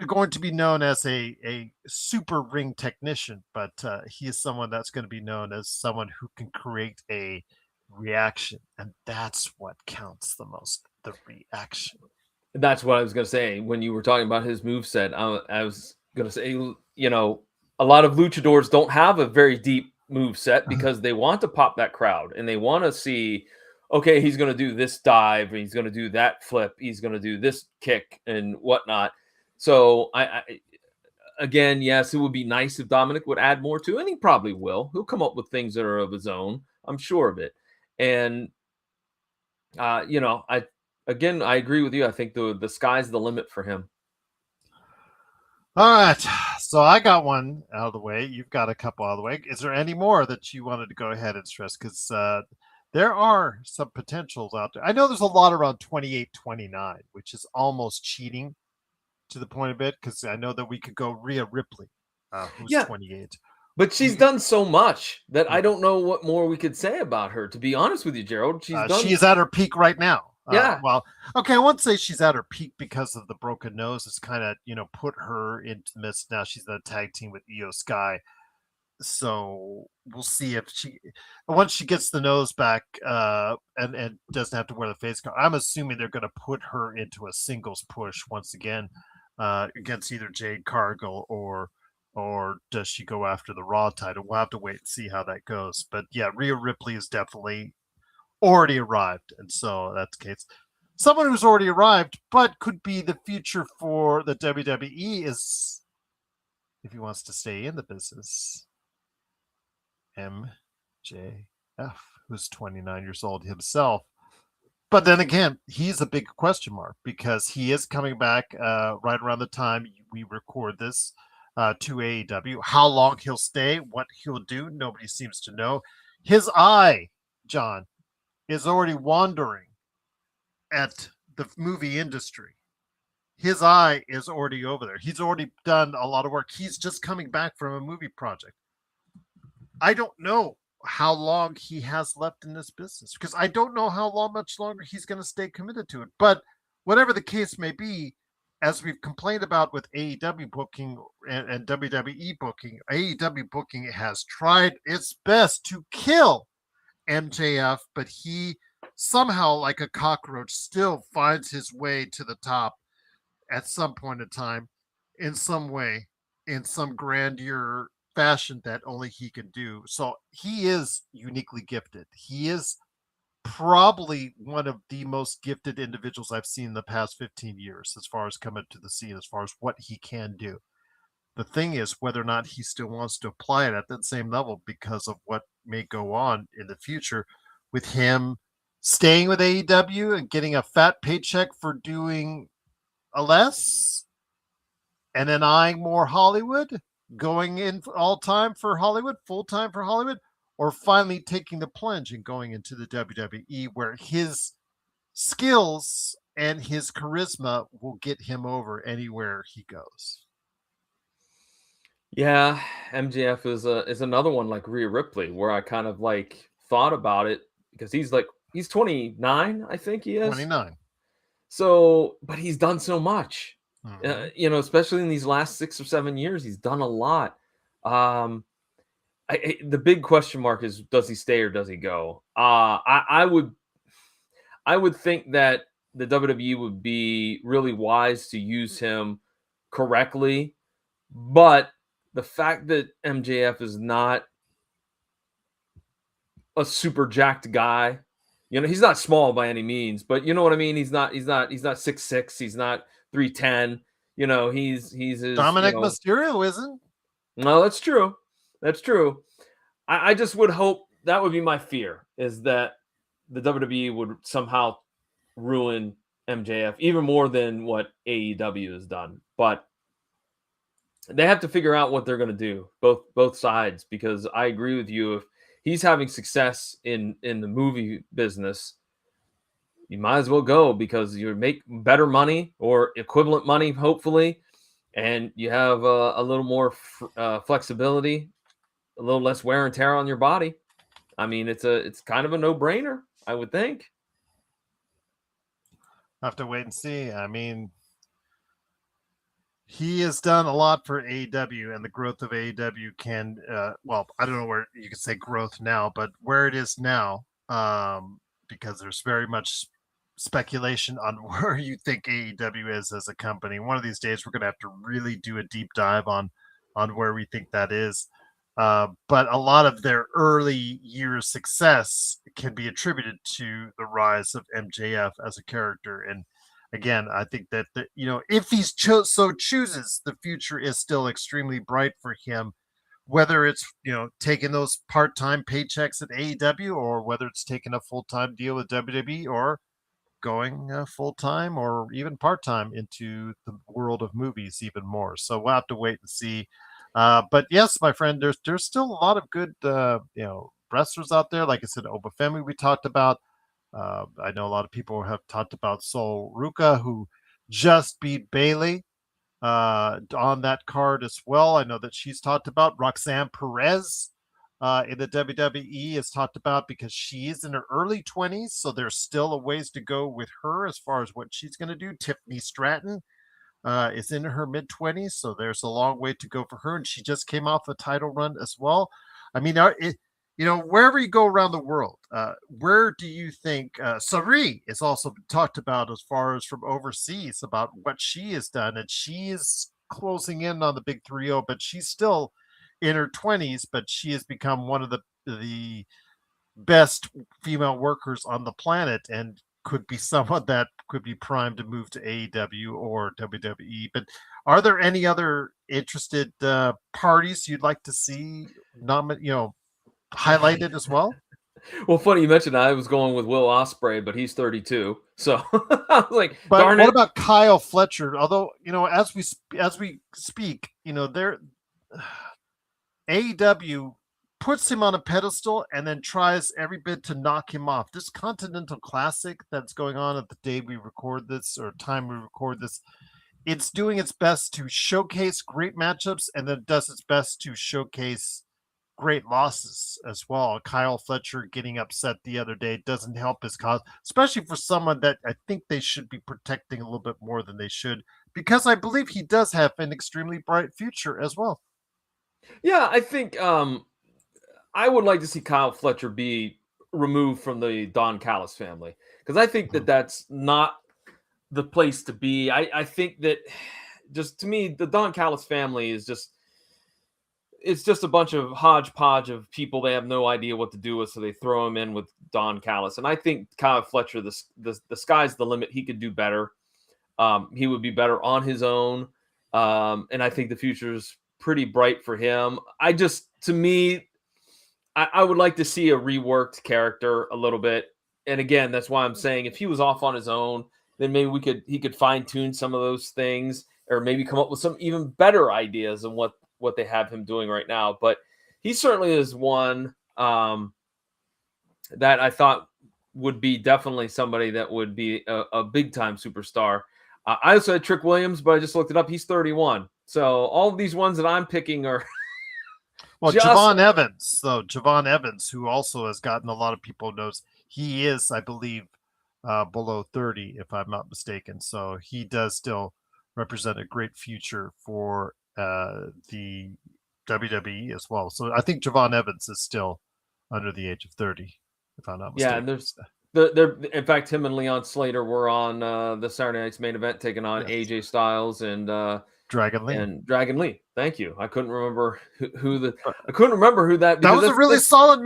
going to be known as a super ring technician, but he is someone that's going to be known as someone who can create a reaction. And that's what counts the most, the reaction.
That's what I was going to say. When you were talking about his moveset, I was going to say, a lot of luchadors don't have a very deep moveset because they want to pop that crowd and they want to see, okay, he's going to do this dive, and he's going to do that flip, he's going to do this kick and whatnot. So again, yes, it would be nice if Dominic would add more to it, and he probably will. He'll come up with things that are of his own. I'm sure of it. And, I agree with you. I think the sky's the limit for him.
All right. So I got one out of the way. You've got a couple out of the way. Is there any more that you wanted to go ahead and stress? Because there are some potentials out there. I know there's a lot around 28, 29, which is almost cheating to the point of it, because I know that we could go Rhea Ripley, who's
Yeah,
28.
but she's
You,
done so much that I
yeah,
don't know what more we could say about her. To be honest with you, Gerald, she's
she
done.
is at her peak right now.
Yeah,
Well, okay, I won't say she's at her peak because of the broken nose. It's kind of, put her into the midst. Now she's in a tag team with Io Sky. So we'll see if once she gets the nose back, and doesn't have to wear the face guard. I'm assuming they're going to put her into a singles push once again, against either Jade Cargill, or does she go after the Raw title? We'll have to wait and see how that goes. But yeah, Rhea Ripley is definitely already arrived, and so that's the case. Someone who's already arrived, but could be the future for the WWE, is, if he wants to stay in the business, MJF, who's 29 years old himself. But then again, he's a big question mark because he is coming back right around the time we record this, to AEW. How long he'll stay, what he'll do, nobody seems to know. His eye, John, is already wandering at the movie industry. His eye is already over there. He's already done a lot of work. He's just coming back from a movie project. I don't know how long he has left in this business, because I don't know much longer he's going to stay committed to it. But whatever the case may be, as we've complained about with AEW booking and WWE booking, AEW booking has tried its best to kill MJF, but he somehow, like a cockroach, still finds his way to the top at some point in time, in some way, in some grandeur fashion that only he can do. So he is uniquely gifted. He is probably one of the most gifted individuals I've seen in the past 15 years as far as coming to the scene, as far as what he can do. The thing is whether or not he still wants to apply it at that same level because of what may go on in the future with him staying with AEW and getting a fat paycheck for doing a less, and then eyeing more Hollywood, going in all time for Hollywood, full time for Hollywood, or finally taking the plunge and going into the WWE, where his skills and his charisma will get him over anywhere he goes.
yeah. MJF is another one like Rhea Ripley, where I kind of like thought about it because he's 29, I think he is.
29.
So, but he's done so much,
Mm-hmm.
especially in these last 6 or 7 years, he's done a lot. The big question mark is, does he stay or does he go? I would think that the WWE would be really wise to use him correctly, but the fact that MJF is not a super jacked guy, he's not small by any means, but you know what I mean. He's not 6'6", he's not 310. He's his.
Dominic Mysterio isn't.
No, that's true. That's true. I just would hope, that would be my fear, is that the WWE would somehow ruin MJF even more than what AEW has done. But they have to figure out what they're going to do, both sides, because I agree with you. If he's having success in the movie business, you might as well go, because you make better money or equivalent money, hopefully, and you have a little more flexibility, a little less wear and tear on your body. I mean, it's kind of a no-brainer, I would think.
Have to wait and see. I mean, he has done a lot for AEW, and the growth of AEW can, well, I don't know where you could say growth now, but where it is now, because there's very much speculation on where you think AEW is as a company. One of these days, we're going to have to really do a deep dive on where we think that is. But a lot of their early years success can be attributed to the rise of MJF as a character. And again, I think that if he so chooses, the future is still extremely bright for him. Whether it's taking those part-time paychecks at AEW, or whether it's taking a full-time deal with WWE, or going full-time or even part-time into the world of movies even more. So we'll have to wait and see. But yes, my friend, there's still a lot of good wrestlers out there. Like I said, Obafemi we talked about. I know a lot of people have talked about Sol Ruka, who just beat Bailey on that card as well. I know that she's talked about. Roxanne Perez in the WWE is talked about because she is in her early 20s, so there's still a ways to go with her as far as what she's going to do. Tiffany Stratton is in her mid 20s, so there's a long way to go for her, and she just came off a title run as well. I mean, wherever you go around the world, where do you think Sari is also been talked about as far as from overseas about what she has done, and she is closing in on the big 3-0, but she's still in her 20s, but she has become one of the best female workers on the planet and could be someone that could be primed to move to AEW or WWE. But are there any other interested parties you'd like to see highlighted as well?
Well, funny you mentioned I was going with Will Ospreay, but he's 32. So I was like,
But
darn
what
it.
about Kyle Fletcher? Although, as we speak, they're AEW puts him on a pedestal and then tries every bit to knock him off. This Continental Classic that's going on at the day we record this or time we record this, it's doing its best to showcase great matchups and then does its best to showcase great losses as well. Kyle Fletcher getting upset the other day doesn't help his cause, especially for someone that I think they should be protecting a little bit more than they should, because I believe he does have an extremely bright future as well.
Yeah, I think I would like to see Kyle Fletcher be removed from the Don Callis family because I think that that's not the place to be. I think that just to me, the Don Callis family is it's just a bunch of hodgepodge of people they have no idea what to do with, so they throw him in with Don Callis. And I think Kyle Fletcher, the sky's the limit. He could do better. He would be better on his own. And I think the future's pretty bright for him. To me, I would like to see a reworked character a little bit. And again, that's why I'm saying if he was off on his own, then maybe he could fine tune some of those things, or maybe come up with some even better ideas than what they have him doing right now. But he certainly is one that I thought would be definitely somebody that would be a big time superstar. I also had Trick Williams, but I just looked it up. He's 31. So all of these ones that I'm picking are
well, Javon Evans, who also has gotten a lot of people knows, he is, I believe, below 30, if I'm not mistaken. So he does still represent a great future for the WWE as well. So I think Javon Evans is still under the age of 30, if I'm not mistaken.
Yeah, and there's in fact, him and Leon Slater were on the Saturday Night's Main Event taking on AJ Styles and
Dragon Lee.
And Dragon Lee. Thank you. I couldn't remember who that.
That was a really solid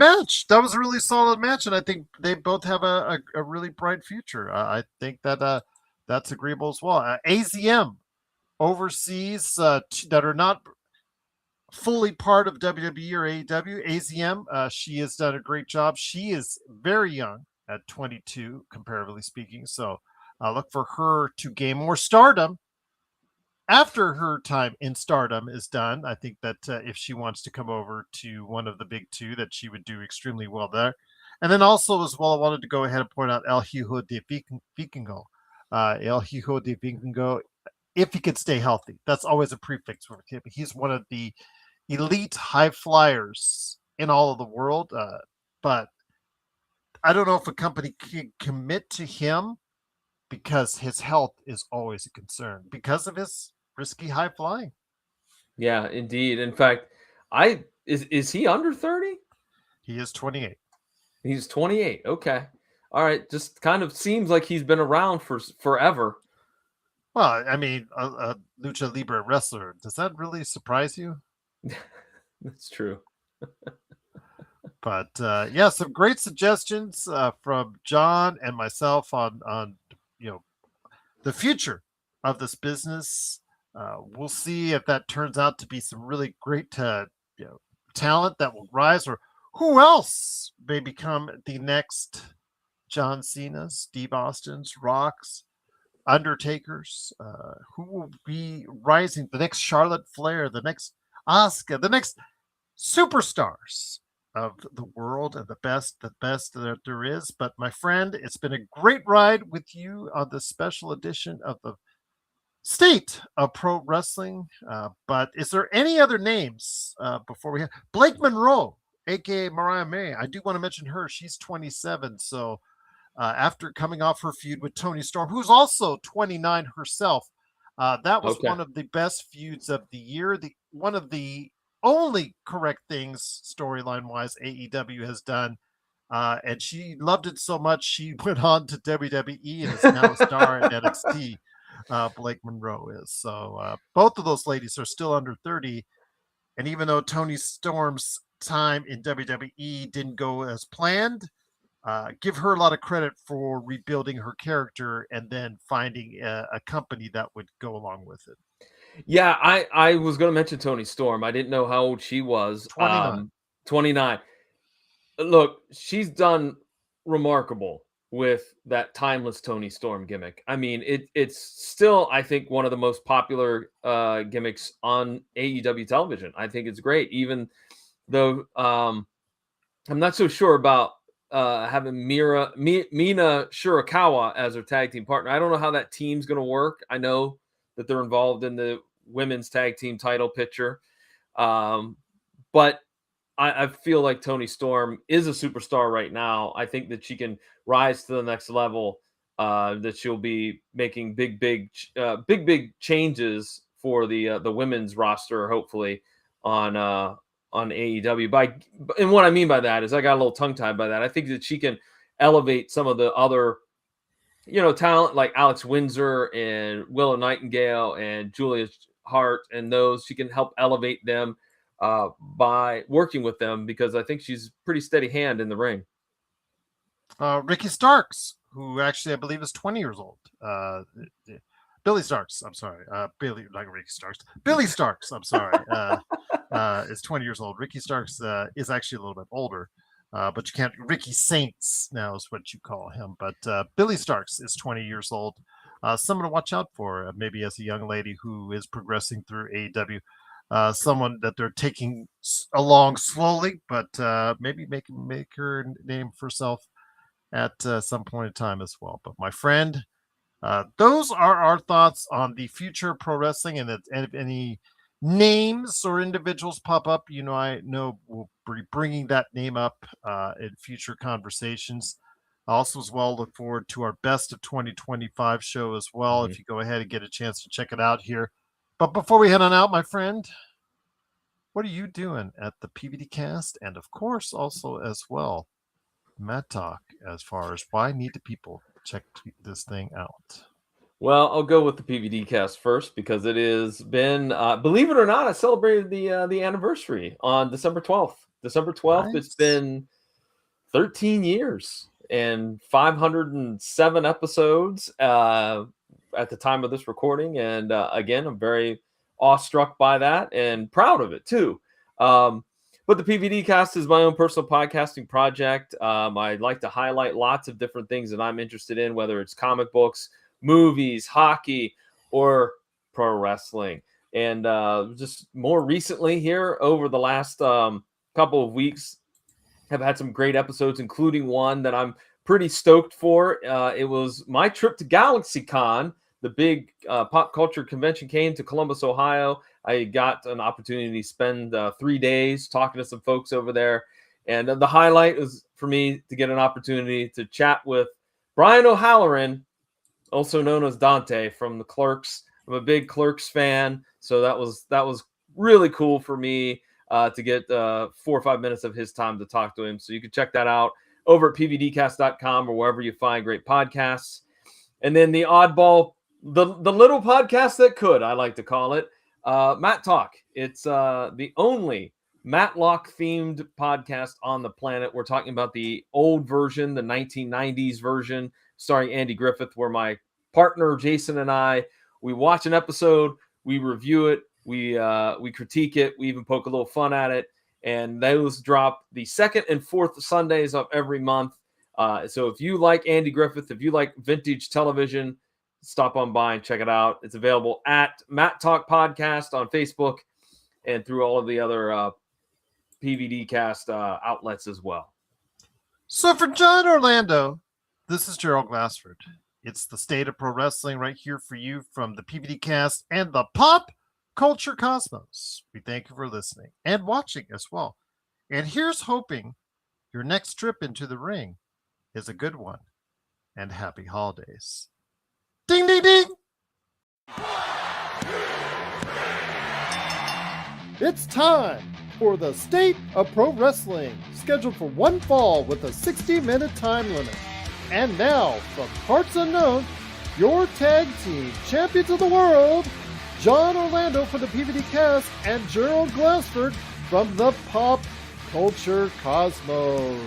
match. And I think they both have a really bright future. I think that that's agreeable as well. AZM overseas that are not fully part of WWE or AEW. AZM, she has done a great job. She is very young at 22, comparatively speaking. So look for her to gain more stardom after her time in stardom is done. I think that if she wants to come over to one of the big two, that she would do extremely well there. And then also as well, I wanted to go ahead and point out El Hijo de Vikingo. El Hijo de Vikingo, if he could stay healthy. That's always a prefix for him. He's one of the elite high flyers in all of the world. But I don't know if a company can commit to him because his health is always a concern because of his risky high flying.
Yeah, indeed. In fact, is he under 30?
He is 28.
He's 28. Okay. All right. Just kind of seems like he's been around for forever.
Well, I mean, a lucha libre wrestler. Does that really surprise you?
That's true.
But yeah, some great suggestions from John and myself on the future of this business. We'll see if that turns out to be some really great talent that will rise, or who else may become the next John Cena, Steve Austin's, Rocks, Undertakers, who will be rising, the next Charlotte Flair, the next Asuka, the next superstars of the world and the best that there is. But my friend, it's been a great ride with you on this special edition of the State of Pro Wrestling. But is there any other names before we have Blake Monroe, aka Mariah May? I do want to mention her. She's 27. So after coming off her feud with Tony Storm, who's also 29 herself, that was
Okay.
one of the best feuds of the year. One of the only correct things storyline wise AEW has done. And she loved it so much she went on to WWE and is now a star at NXT. Blake Monroe is. So both of those ladies are still under 30. And even though Tony Storm's time in WWE didn't go as planned, give her a lot of credit for rebuilding her character and then finding a company that would go along with it.
Yeah, I was going to mention Tony Storm. I didn't know how old she was.
29.
29. Look, she's done remarkable with that timeless Tony Storm gimmick. I mean, it's still, I think, one of the most popular gimmicks on AEW television. I think it's great, even though I'm not so sure about having Mina Shirakawa as her tag team partner. I don't know how that team's going to work. I know that they're involved in the women's tag team title picture, but I feel like Tony Storm is a superstar right now. I think that she can rise to the next level. That she'll be making big changes for the women's roster, hopefully on AEW. And what I mean by that is I got a little tongue tied by that. I think that she can elevate some of the other talent like Alex Windsor and Willow Nightingale and Julia Hart and those. She can help elevate them by working with them because I think she's a pretty steady hand in the ring.
Ricky Starks, who actually I believe is 20 years old. Billy Starks, I'm sorry. Billy, like Ricky Starks. Billy Starks, I'm sorry. Is 20 years old. Ricky Starks is actually a little bit older. But you can't. Ricky Saints now is what you call him. But Billy Starks is 20 years old. Someone to watch out for, maybe as a young lady who is progressing through AEW. Someone that they're taking along slowly, but maybe make her name for herself at some point in time as well. But my friend, those are our thoughts on the future of pro wrestling, and if any names or individuals pop up, I know we'll be bringing that name up in future conversations. Also, as well, look forward to our best of 2025 show as well.
Mm-hmm.
If you go ahead and get a chance to check it out here. But before we head on out, my friend, what are you doing at the PVDcast? And of course, also as well, Matt Talk, as far as why need the people check this thing out?
Well, I'll go with the PVDcast first because it has been, believe it or not, I celebrated the anniversary on December 12th. December 12th,
Nice.
It's been 13 years and 507 episodes at the time of this recording. And again, I'm very awestruck by that and proud of it too. But the PVDcast is my own personal podcasting project. I like to highlight lots of different things that I'm interested in, whether it's comic books, movies, hockey, or pro wrestling. And just more recently here over the last couple of weeks, have had some great episodes, including one that I'm pretty stoked for. It was my trip to GalaxyCon, the big pop culture convention came to Columbus, Ohio. I got an opportunity to spend 3 days talking to some folks over there. And the highlight was for me to get an opportunity to chat with Brian O'Halloran, also known as Dante from the Clerks. I'm a big Clerks fan, so that was really cool for me to get 4 or 5 minutes of his time to talk to him. So you can check that out over at pvdcast.com or wherever you find great podcasts. And then the oddball, the little podcast that could, I like to call it, Matt Talk. It's the only Matlock themed podcast on the planet. We're talking about the old version, the 1990s version, starring Andy Griffith, where my partner Jason and we watch an episode, we review it, we critique it, we even poke a little fun at it, and those drop the second and fourth Sundays of every month. So if you like Andy Griffith, if you like vintage television, stop on by and check it out. It's available at Matt Talk Podcast on Facebook and through all of the other PVDcast outlets as well.
So for John Orlando, this is Gerald Glassford. It's the state of pro wrestling right here for you from the PVDcast and the Pop Culture Cosmos. We thank you for listening and watching as well. And here's hoping your next trip into the ring is a good one. And happy holidays. Ding, ding, ding. It's time for the State of Pro Wrestling, scheduled for one fall with a 60-minute time limit. And now, from parts unknown, your tag team champions of the world, John Orlando for the PVDcast and Gerald Glassford from the Pop Culture Cosmos.